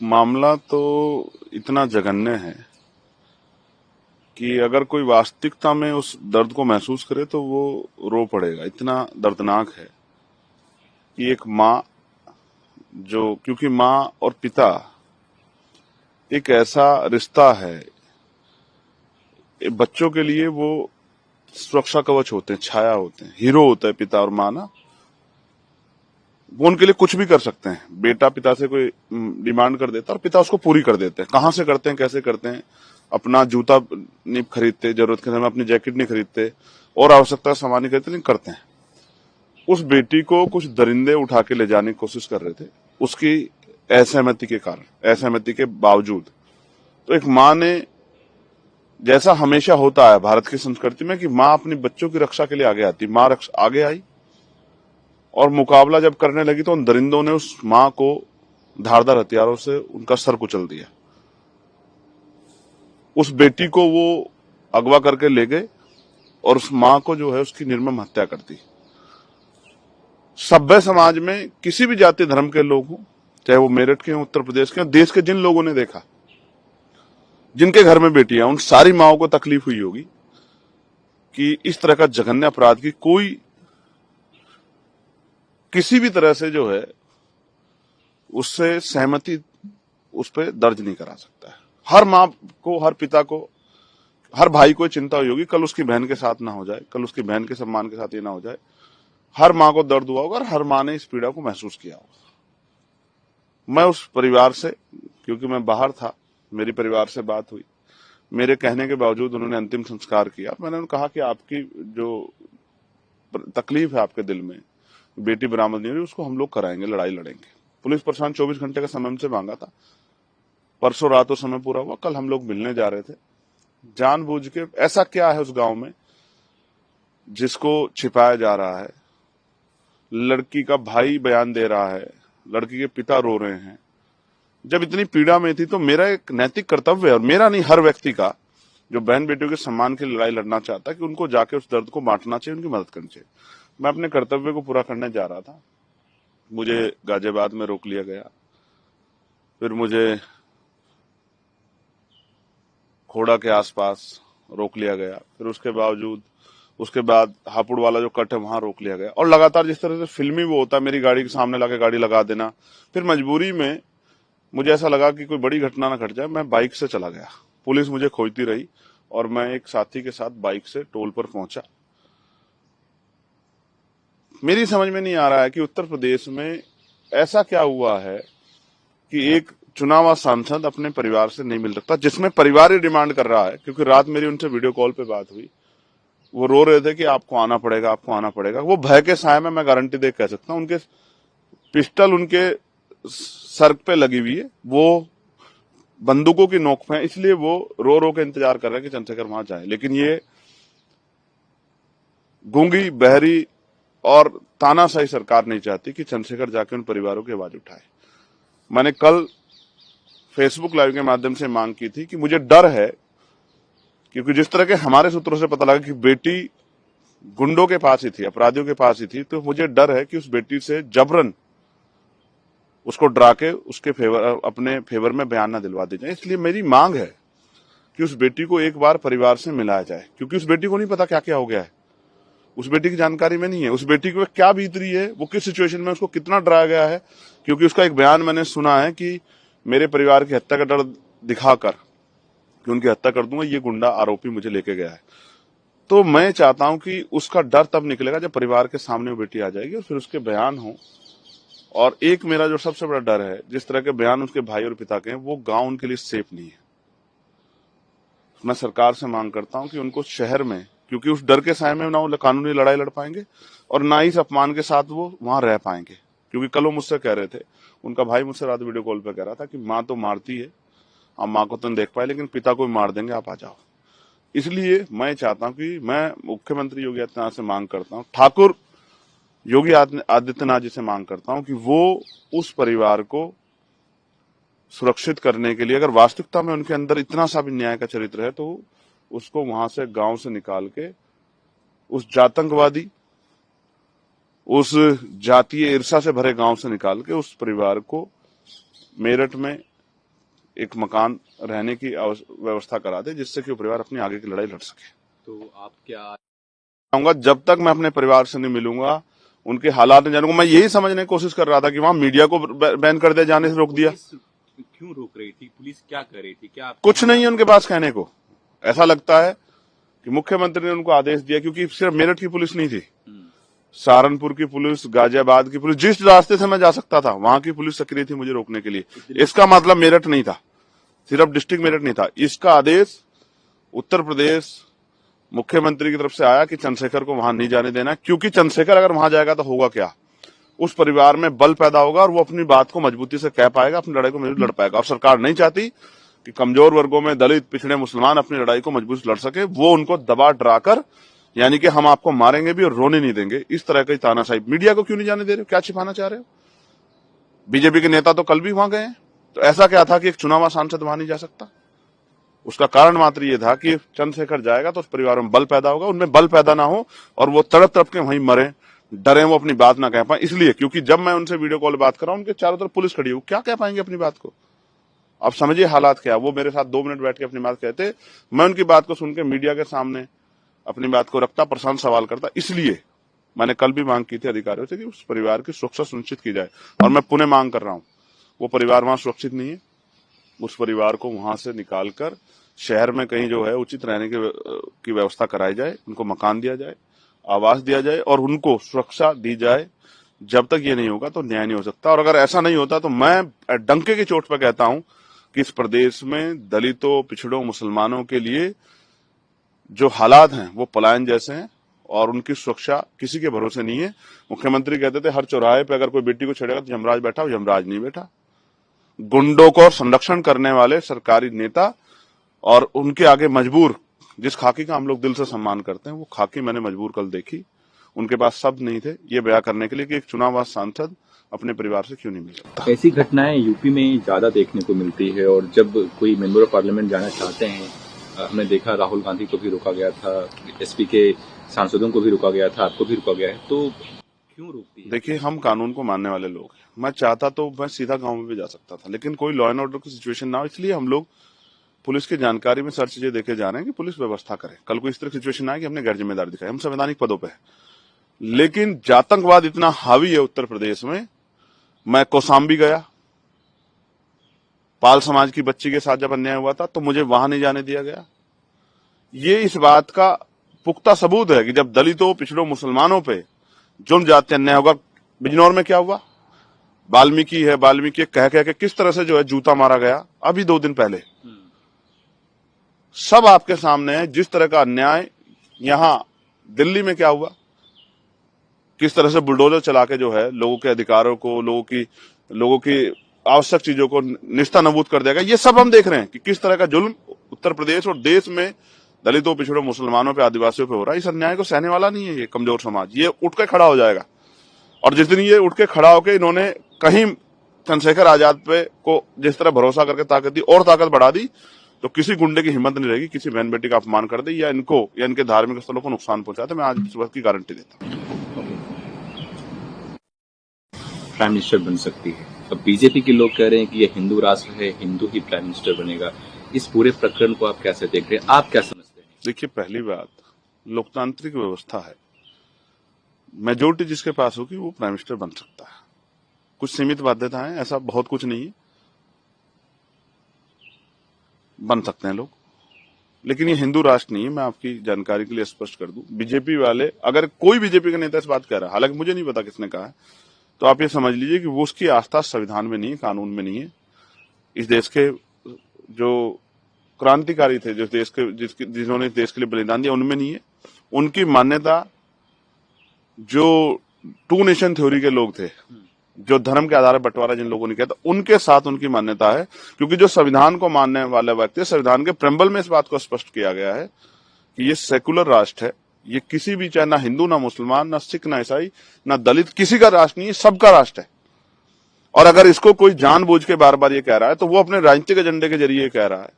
मामला तो इतना जघन्य है कि अगर कोई वास्तविकता में उस दर्द को महसूस करे तो वो रो पड़ेगा। इतना दर्दनाक है कि एक माँ क्योंकि माँ और पिता एक ऐसा रिश्ता है, बच्चों के लिए वो सुरक्षा कवच होते हैं, छाया होते हैं, हीरो होता है पिता और माँ ना। वो उनके लिए कुछ भी कर सकते हैं। बेटा पिता से कोई डिमांड कर देता है और पिता उसको पूरी कर देते हैं। कहां से करते हैं, कैसे करते हैं? अपना जूता नहीं खरीदते, जरूरत के समय अपनी जैकेट नहीं खरीदते और आवश्यकता सामान नहीं खरीदते, लेकिन करते हैं। उस बेटी को कुछ दरिंदे उठा के ले जाने की कोशिश कर रहे थे, उसकी असहमति के कारण, असहमति के बावजूद। तो एक माँ ने, जैसा हमेशा होता है भारत की संस्कृति में कि माँ अपने बच्चों की रक्षा के लिए आगे आती, माँ आगे आई और मुकाबला जब करने लगी तो उन दरिंदों ने उस माँ को धारदार हथियारों से उनका सर कुचल दिया। उस बेटी को वो अगवा करके ले गए और उस माँ को जो है उसकी निर्मम हत्या कर दी। सभ्य समाज में किसी भी जाति धर्म के लोग हों, चाहे वो मेरठ के हों, उत्तर प्रदेश के, देश के जिन लोगों ने देखा, जिनके घर में बेटियां, उन सारी माओं को तकलीफ हुई होगी कि इस तरह का जघन्य अपराध की कोई किसी भी तरह से जो है उससे सहमति उस पर दर्ज नहीं करा सकता है। हर माँ को, हर पिता को, हर भाई को चिंता हुई होगी कल उसकी बहन के साथ ना हो जाए, कल उसकी बहन के सम्मान के साथ ये ना हो जाए। हर माँ को दर्द हुआ होगा और हर माँ ने इस पीड़ा को महसूस किया होगा। मैं उस परिवार से, क्योंकि मैं बाहर था, मेरी परिवार से बात हुई, मेरे कहने के बावजूद उन्होंने अंतिम संस्कार किया। मैंने उन्हें कहा कि आपकी जो तकलीफ है आपके दिल में, बेटी बरामद नहीं हुई, उसको हम लोग कराएंगे, लड़ाई लड़ेंगे। पुलिस प्रशासन 24 घंटे का समय हमसे मांगा था। परसों रात वो समय पूरा हुआ, कल हम लोग मिलने जा रहे थे। जानबूझ के ऐसा क्या है उस गांव में जिसको छिपाया जा रहा है? लड़की का भाई बयान दे रहा है, लड़की के पिता रो रहे हैं। जब इतनी पीड़ा में थी तो मेरा एक नैतिक कर्तव्य है, और मेरा नहीं, हर व्यक्ति का जो बहन बेटियों के सम्मान की लड़ाई लड़ना चाहता है, कि उनको जाके उस दर्द को बांटना चाहिए, उनकी मदद करनी चाहिए। मैं अपने कर्तव्य को पूरा करने जा रहा था, मुझे गाजियाबाद में रोक लिया गया, फिर मुझे खोड़ा के आसपास रोक लिया गया, फिर उसके बाद हापुड़ वाला जो कट है वहां रोक लिया गया, और लगातार जिस तरह से फिल्मी वो होता है, मेरी गाड़ी के सामने लाके गाड़ी लगा देना। फिर मजबूरी में मुझे ऐसा लगा कि कोई बड़ी घटना ना घट जाए, मैं बाइक से चला गया। पुलिस मुझे खोजती रही और मैं एक साथी के साथ बाइक से टोल पर पहुंचा। मेरी समझ में नहीं आ रहा है कि उत्तर प्रदेश में ऐसा क्या हुआ है कि एक चुनावा सांसद अपने परिवार से नहीं मिल सकता, जिसमें परिवार ही डिमांड कर रहा है। क्योंकि रात मेरी उनसे वीडियो कॉल पे बात हुई, वो रो रहे थे कि आपको आना पड़ेगा, आपको आना पड़ेगा। वो भय के साए में, मैं गारंटी दे कह सकता हूं, उनके पिस्टल उनके सर पे लगी हुई है, वो बंदूकों की नोक पे है, इसलिए वो रो रो के इंतजार कर रहे हैं कि चंद्रशेखर वहां जाए। लेकिन ये गूंगी, बहरी और तानाशाही सरकार नहीं चाहती कि चंद्रशेखर जाके उन परिवारों की आवाज उठाए। मैंने कल फेसबुक लाइव के माध्यम से मांग की थी कि मुझे डर है, क्योंकि जिस तरह के हमारे सूत्रों से पता लगा कि बेटी गुंडों के पास ही थी, अपराधियों के पास ही थी, तो मुझे डर है कि उस बेटी से जबरन उसको डरा के उसके अपने फेवर में बयान न दिलवा दी जाए। इसलिए मेरी मांग है कि उस बेटी को एक बार परिवार से मिलाया जाए, क्योंकि उस बेटी को नहीं पता क्या क्या हो गया है, उस बेटी की जानकारी में नहीं है, उस बेटी को क्या बीत रही है, वो किस सिचुएशन में उसको कितना डराया गया है। क्योंकि उसका एक बयान मैंने सुना है कि मेरे परिवार की हत्या का डर दिखाकर कि उनकी हत्या कर दूंगा, ये गुंडा आरोपी मुझे लेके गया है। तो मैं चाहता हूं कि उसका डर तब निकलेगा जब परिवार के सामने वो बेटी आ जाएगी और फिर उसके बयान हो। और एक मेरा जो सबसे बड़ा डर है, जिस तरह के बयान उसके भाई और पिता के हैं, वो गांव उनके लिए सेफ नहीं है। मैं सरकार से मांग करता हूं कि उनको शहर में, क्योंकि उस डर के साए में ना वो कानूनी लड़ाई लड़ पाएंगे और ना ही इस अपमान के साथ वो वहां रह पाएंगे। क्योंकि कल वो मुझसे कह रहे थे, उनका भाई मुझसे रात वीडियो कॉल पे कह रहा था कि माँ तो मारती है, आप माँ को तो नहीं देख पाए, लेकिन पिता को भी मार देंगे, आप आ जाओ। इसलिए मैं चाहता हूं कि मैं मुख्यमंत्री योगी आदित्यनाथ से मांग करता हूं, ठाकुर योगी आदित्यनाथ जी से मांग करता हूं कि वो उस परिवार को सुरक्षित करने के लिए, अगर वास्तविकता में उनके अंदर इतना सा भी न्याय का चरित्र है, तो उसको वहां से, गांव से निकाल के, उस जातंकवादी, उस जातीय ईर्षा से भरे गांव से निकाल के उस परिवार को मेरठ में एक मकान रहने की व्यवस्था करा दे, जिससे कि वो परिवार अपनी आगे की लड़ाई लड़ सके। तो आप क्या आऊंगा, जब तक मैं अपने परिवार से नहीं मिलूंगा, उनके हालात नहीं जानूंगा। मैं यही समझने की कोशिश कर रहा था कि वहां मीडिया को बैन कर दिया, जाने से रोक दिया। क्यों रोक रही थी? पुलिस क्या कर रही थी? क्या कुछ नहीं है उनके पास कहने को। ऐसा लगता है कि मुख्यमंत्री ने उनको आदेश दिया, क्योंकि सिर्फ मेरठ की पुलिस नहीं थी, सहारनपुर की पुलिस, गाजियाबाद की पुलिस, जिस रास्ते से मैं जा सकता था वहां की पुलिस सक्रिय थी मुझे रोकने के लिए। इसका मतलब मेरठ नहीं था, सिर्फ डिस्ट्रिक्ट मेरठ नहीं था। इसका आदेश उत्तर प्रदेश मुख्यमंत्री की तरफ से आया कि चंद्रशेखर को वहां नहीं जाने देना, क्योंकि चंद्रशेखर अगर वहां जाएगा तो होगा क्या, उस परिवार में बल पैदा होगा और वो अपनी बात को मजबूती से कह पाएगा, अपनी लड़ाई को मजबूत लड़ पाएगा। और सरकार नहीं चाहती कि कमजोर वर्गों में दलित, पिछड़े, मुसलमान अपनी लड़ाई को मजबूत लड़ सके। वो उनको दबा डराकर, यानी कि हम आपको मारेंगे भी और रोने नहीं देंगे, इस तरह का तानाशाही। मीडिया को क्यों नहीं जाने दे रहे हो? क्या छिपाना चाह रहे हो? बीजेपी के नेता तो कल भी वहां गए हैं, तो ऐसा क्या था कि एक चुना हुआ सांसद वहां नहीं जा सकता? उसका कारण मात्र ये था कि चंद्रशेखर जाएगा तो उस परिवार में बल पैदा होगा, उनमें बल पैदा ना हो और वो तड़प तड़प के वहीं मरे, डरे, वो अपनी बात ना कह पाए। इसलिए क्योंकि जब मैं उनसे वीडियो कॉल बात कर रहा हूं, उनके चारों तरफ पुलिस खड़ी है, वो क्या कह पाएंगे अपनी बात को? अब समझिए हालात क्या। वो मेरे साथ 2 मिनट बैठ के अपनी बात कहते, मैं उनकी बात को सुनकर मीडिया के सामने अपनी बात को रखता, प्रशांत सवाल करता। इसलिए मैंने कल भी मांग की थी अधिकारियों से कि उस परिवार की सुरक्षा सुनिश्चित की जाए, और मैं पुनः मांग कर रहा हूं। वो परिवार वहां सुरक्षित नहीं है, उस परिवार को वहां से निकालकर शहर में कहीं जो है उचित रहने की व्यवस्था कराई जाए, उनको मकान दिया जाए, आवास दिया जाए और उनको सुरक्षा दी जाए। जब तक ये नहीं होगा तो न्याय नहीं हो सकता। और अगर ऐसा नहीं होता तो मैं डंके की चोट पर कहता हूं कि इस प्रदेश में दलितों, पिछड़ों, मुसलमानों के लिए जो हालात हैं वो पलायन जैसे हैं और उनकी सुरक्षा किसी के भरोसे नहीं है। मुख्यमंत्री कहते थे हर चौराहे पे अगर कोई बेटी को छेड़ेगा तो यमराज बैठा, वो यमराज नहीं बैठा। गुंडों को संरक्षण करने वाले सरकारी नेता और उनके आगे मजबूर, जिस खाकी का हम लोग दिल से सम्मान करते हैं, वो खाकी मैंने मजबूर कल देखी। उनके पास शब्द नहीं थे ये बयां करने के लिए कि एक चुनाव हुआ सांसद अपने परिवार से क्यों नहीं मिल सकता। ऐसी घटनाएं यूपी में ज्यादा देखने को मिलती है और जब कोई मेंबर ऑफ पार्लियामेंट जाना चाहते हैं, हमने देखा राहुल गांधी को भी रोका गया था, एसपी के सांसदों को भी रोका गया था, आपको भी रोका गया है, तो क्यों रोकती है? देखिए, हम कानून को मानने वाले लोग हैं। मैं चाहता तो मैं सीधा गांव में भी जा सकता था, लेकिन कोई लॉ एंड ऑर्डर की सिचुएशन ना हो, इसलिए हम लोग पुलिस की जानकारी में सर्च चीजें देखे जा रहे हैं कि पुलिस व्यवस्था करे। कल को इस तरह की सिचुएशन आए कि हमने गैर जिम्मेदारी दिखाई। हम संवैधानिक पदों पे हैं, लेकिन आतंकवाद इतना हावी है उत्तर प्रदेश में। मैं कौसाम्बी गया, पाल समाज की बच्ची के साथ जब अन्याय हुआ था तो मुझे वहां नहीं जाने दिया गया। ये इस बात का पुख्ता सबूत है कि जब दलितों, पिछड़ों, मुसलमानों पे जुर्म जाति अन्याय होगा। बिजनौर में क्या हुआ? वाल्मीकि है, वाल्मीकि कह कह के किस तरह से जो है जूता मारा गया अभी 2 दिन पहले। सब आपके सामने है। जिस तरह का अन्याय यहां दिल्ली में क्या हुआ, किस तरह से बुलडोजर चला के जो है लोगों के अधिकारों को, लोगों की आवश्यक चीजों को निस्ता नबूद कर देगा। ये सब हम देख रहे हैं कि किस तरह का जुल्म उत्तर प्रदेश और देश में दलितों, पिछड़ों, मुसलमानों पे, आदिवासियों पे हो रहा है। इस अन्याय को सहने वाला नहीं है ये कमजोर समाज। ये उठ के खड़ा हो जाएगा, और जिस दिन ये उठ के खड़ा होकर इन्होंने कहीं चंद्रशेखर आजाद पे को जिस तरह भरोसा करके ताकत दी और ताकत बढ़ा दी, तो किसी गुंडे की हिम्मत नहीं रहेगी किसी बहन बेटी का अपमान कर दे या इनको या इनके धार्मिक स्थलों को नुकसान पहुंचाते। मैं आज सुबह की गारंटी देता हूं। प्राइम मिनिस्टर बन सकती है। अब बीजेपी के लोग कह रहे हैं कि ये हिंदू राष्ट्र है, हिंदू ही प्राइम मिनिस्टर बनेगा। इस पूरे प्रकरण को आप कैसे देख रहे हैं? आप क्या समझते हैं? देखिए, पहली बात, लोकतांत्रिक व्यवस्था है, मेजोरिटी जिसके पास होगी वो प्राइम मिनिस्टर बन सकता है। कुछ सीमित बाध्यताएं, ऐसा बहुत कुछ नहीं है, बन सकते हैं लोग, लेकिन ये हिंदू राष्ट्र नहीं है। मैं आपकी जानकारी के लिए स्पष्ट कर दूं, बीजेपी वाले, अगर कोई बीजेपी का नेता इस बात कह रहा है, हालांकि मुझे नहीं पता किसने कहा है, तो आप ये समझ लीजिए कि वो उसकी आस्था संविधान में नहीं है, कानून में नहीं है। इस देश के जो क्रांतिकारी थे, जिस देश के जिन्होंने देश के लिए बलिदान दिया, उनमें नहीं है। उनकी मान्यता जो 2 नेशन थ्योरी के लोग थे, जो धर्म के आधार पर बंटवारा जिन लोगों ने किया था, उनके साथ उनकी मान्यता है। क्योंकि जो संविधान को मानने वाले व्यक्ति, संविधान के प्रेम्बल में इस बात को स्पष्ट किया गया है कि ये सेकुलर राष्ट्र है। ये किसी भी, चाहे ना हिंदू, ना मुसलमान, ना सिख, ना ईसाई, ना दलित, किसी का राष्ट्र नहीं है, सबका राष्ट्र है। और अगर इसको कोई जानबूझ के बार बार ये कह रहा है तो वो अपने राजनीतिक एजेंडे के जरिए कह रहा है,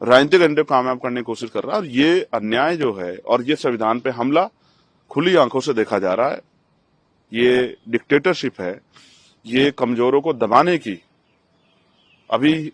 राजनीतिक एजेंडे को कामयाब करने की कोशिश कर रहा है। और ये अन्याय जो है और ये संविधान पे हमला खुली आंखों से देखा जा रहा है। ये डिक्टेटरशिप है, ये कमजोरों को दबाने की। अभी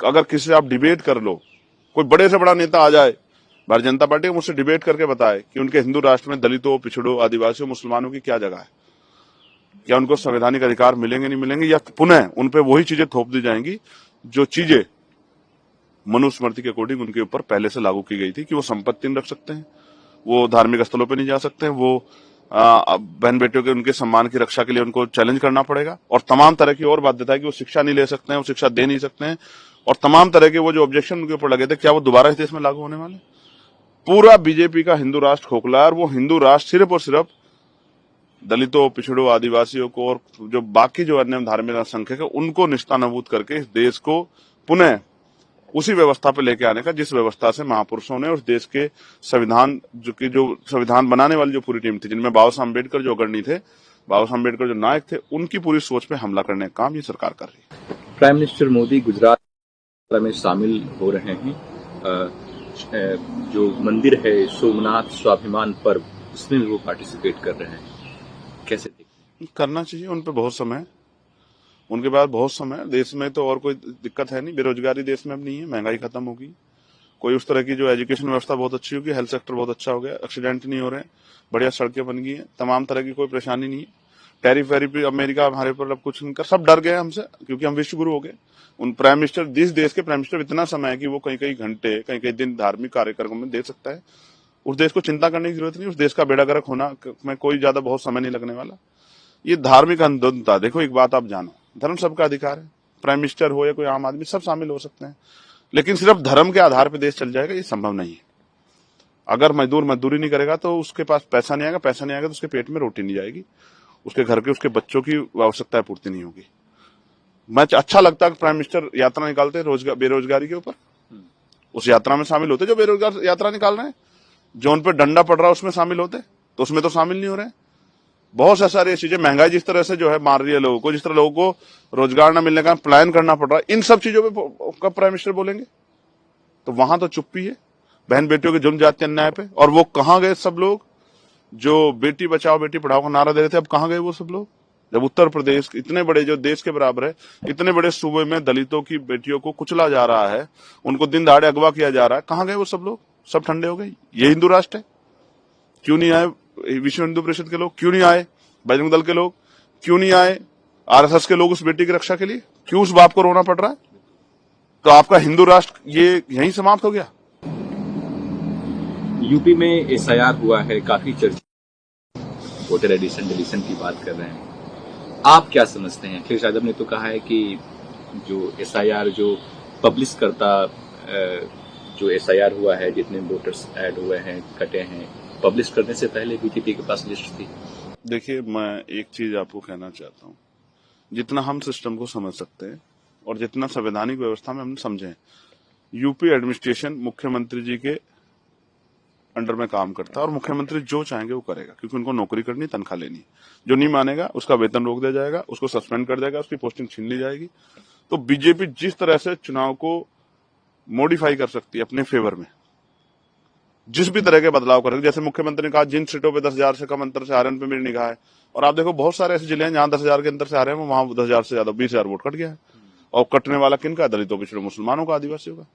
अगर किसी से आप डिबेट कर लो, कोई बड़े से बड़ा नेता आ जाए भारतीय जनता पार्टी, मुझसे डिबेट करके बताए कि उनके हिंदू राष्ट्र में दलितों, पिछड़ों, आदिवासियों, मुसलमानों की क्या जगह है, क्या उनको संवैधानिक अधिकार मिलेंगे नहीं मिलेंगे, या पुनः उन पे वही चीजें थोप दी जाएंगी जो चीजें मनुस्मृति के अकॉर्डिंग उनके ऊपर पहले से लागू की गई थी कि वो संपत्ति नहीं रख सकते हैं, वो धार्मिक स्थलों पे नहीं जा सकते हैं, वो बहन बेटियों के उनके सम्मान की रक्षा के लिए उनको चैलेंज करना पड़ेगा, और तमाम तरह की और बाध्यता है कि वो शिक्षा नहीं ले सकते हैं, वो शिक्षा दे नहीं सकते हैं, और तमाम तरह के वो जो ऑब्जेक्शन उनके ऊपर लगे थे, क्या वो दोबारा इस देश में लागू होने वाले? पूरा बीजेपी का हिंदू राष्ट्र खोखला है, और वो हिंदू राष्ट्र सिर्फ और सिर्फ दलितों, पिछड़ों, आदिवासियों को और जो बाकी जो अन्य धार्मिक अल्पसंख्यक है उनको निस्तानाबूद करके इस देश को पुनः उसी व्यवस्था पे लेके आने का जिस व्यवस्था से महापुरुषों ने उस देश के संविधान जो संविधान बनाने वाली जो पूरी टीम थी, जिनमें बाबा साहब अम्बेडकर जो अग्रणी थे, बाबा साहब अम्बेडकर जो नायक थे, उनकी पूरी सोच पे हमला करने का काम ये सरकार कर रही है। प्राइम मिनिस्टर मोदी गुजरात में शामिल हो रहे हैं। जो मंदिर है सोमनाथ स्वाभिमान पर्व, उसमें भी वो पार्टिसिपेट कर रहे हैं, कैसे देखते हैं? करना चाहिए, उन पे बहुत समय है, उनके पास बहुत समय है। देश में तो और कोई दिक्कत है नहीं, बेरोजगारी देश में अब नहीं है, महंगाई खत्म होगी, कोई उस तरह की जो एजुकेशन व्यवस्था बहुत अच्छी होगी, हेल्थ सेक्टर बहुत अच्छा हो गया, एक्सीडेंट नहीं हो रहे हैं, बढ़िया सड़कें बन गई हैं, तमाम तरह की कोई परेशानी नहीं है। टैरिफ वैरिफ अमेरिका हमारे पर अब कुछ नहीं कर, सब डर गए हमसे क्योंकि हम विश्व गुरु हो गए। उन प्राइम मिनिस्टर, जिस देश के प्राइम मिनिस्टर इतना समय है कि वो कई कई घंटे, कई कई दिन धार्मिक कार्यक्रमों में दे सकता है, उस देश को चिंता करने की जरूरत नहीं, उस देश का बेड़ा गर्क होना में कोई ज्यादा बहुत समय नहीं लगने वाला। ये धार्मिक अंधता, देखो एक बात आप जानो, धर्म सबका अधिकार है, प्राइम मिनिस्टर हो या कोई आम आदमी, सब शामिल हो सकते हैं, लेकिन सिर्फ धर्म के आधार पर देश चल जाएगा ये संभव नहीं है। अगर मजदूर मजदूरी नहीं करेगा तो उसके पास पैसा नहीं आएगा, पैसा नहीं आएगा तो उसके पेट में रोटी नहीं जाएगी, उसके घर के उसके बच्चों की आवश्यकताएं पूर्ति नहीं होगी। मैं अच्छा लगता है कि प्राइम मिनिस्टर यात्रा निकालते हैं बेरोजगारी के ऊपर, उस यात्रा में शामिल होते जो बेरोजगार यात्रा निकाल रहे हैं, जो उन पर डंडा पड़ रहा है उसमें शामिल होते, तो उसमें तो शामिल नहीं हो रहे हैं। बहुत सा सारी चीजें, महंगाई जिस तरह से जो है मार रही है लोगों को, जिस तरह लोगों को रोजगार न मिलने का प्लान करना पड़ रहा है, इन सब चीजों पे कब प्राइम मिनिस्टर बोलेंगे? तो वहां तो चुप्पी है बहन बेटियों के जुल्म जाति अन्याय पे। और वो कहां गए सब लोग जो बेटी बचाओ बेटी पढ़ाओ का नारा दे रहे थे, अब कहां गए वो सब लोग? जब उत्तर प्रदेश इतने बड़े जो देश के बराबर है, इतने बड़े सूबे में दलितों की बेटियों को कुचला जा रहा है, उनको दिन दहाड़े अगवा किया जा रहा है, कहां गए वो सब लोग? सब ठंडे हो गए। ये हिंदू राष्ट्र है? क्यों नहीं आए विश्व हिंदू परिषद के लोग? क्यों नहीं आए बजरंग दल के लोग? क्यों नहीं आए आरएसएस के लोग उस बेटी की रक्षा के लिए? क्यों उस बाप को रोना पड़ रहा है? तो आपका हिंदू राष्ट्र ये यहीं समाप्त हो गया। यूपी में एसआईआर हुआ है, काफी चर्चा, वोटर एडिशन डिलीशन की बात कर रहे हैं, आप क्या समझते हैं? अखिलेश यादव ने तो कहा है कि जो एसआईआर जो पब्लिश करता, जो एसआईआर हुआ है, जितने वोटर्स ऐड हुए हैं, कटे हैं, पब्लिश करने से पहले बीजेपी के पास लिस्ट थी। देखिए, मैं एक चीज आपको कहना चाहता हूं, जितना हम सिस्टम को समझ सकते हैं और जितना संवैधानिक व्यवस्था में हम समझें, यूपी एडमिनिस्ट्रेशन मुख्यमंत्री जी के अंडर में काम करता है और मुख्यमंत्री जो चाहेंगे वो करेगा, क्योंकि उनको नौकरी करनी, तनख्वाह लेनी। जो नहीं मानेगा उसका वेतन रोक दिया जाएगा, उसको सस्पेंड कर देगा, उसकी पोस्टिंग छीन ली जाएगी। तो बीजेपी जिस तरह से चुनाव को मॉडिफाई कर सकती है अपने फेवर में, जिस भी तरह के बदलाव करेगी, जैसे मुख्यमंत्री ने कहा जिन सीटों पे 10,000 से कम अंतर से आ रहे हैं, उन पे मेरी निगाह है, और आप देखो बहुत सारे ऐसे जिले हैं जहां 10,000 के अंतर से आ रहे हैं, वहां 10,000 से ज्यादा 20,000 वोट कट गया है, और कटने वाला किनका? दलितों, पिछड़ों, मुसलमानों का, आदिवासियों का।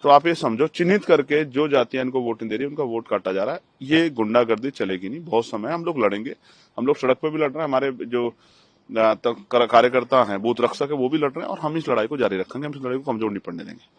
तो आप ये समझो, चिन्हित करके जो जातियां इनको वोट नहीं दे रही उनका वोट काटा जा रहा है। ये गुंडागर्दी चलेगी नहीं, बहुत समय हम लोग लड़ेंगे, हम लोग सड़क पे भी लड़ रहे हैं, हमारे जो कार्यकर्ता हैं, बूथ रक्षक है, वो भी लड़ रहे हैं, और हम इस लड़ाई को जारी रखेंगे, हम इस लड़ाई को कमजोर नहीं पड़ने देंगे।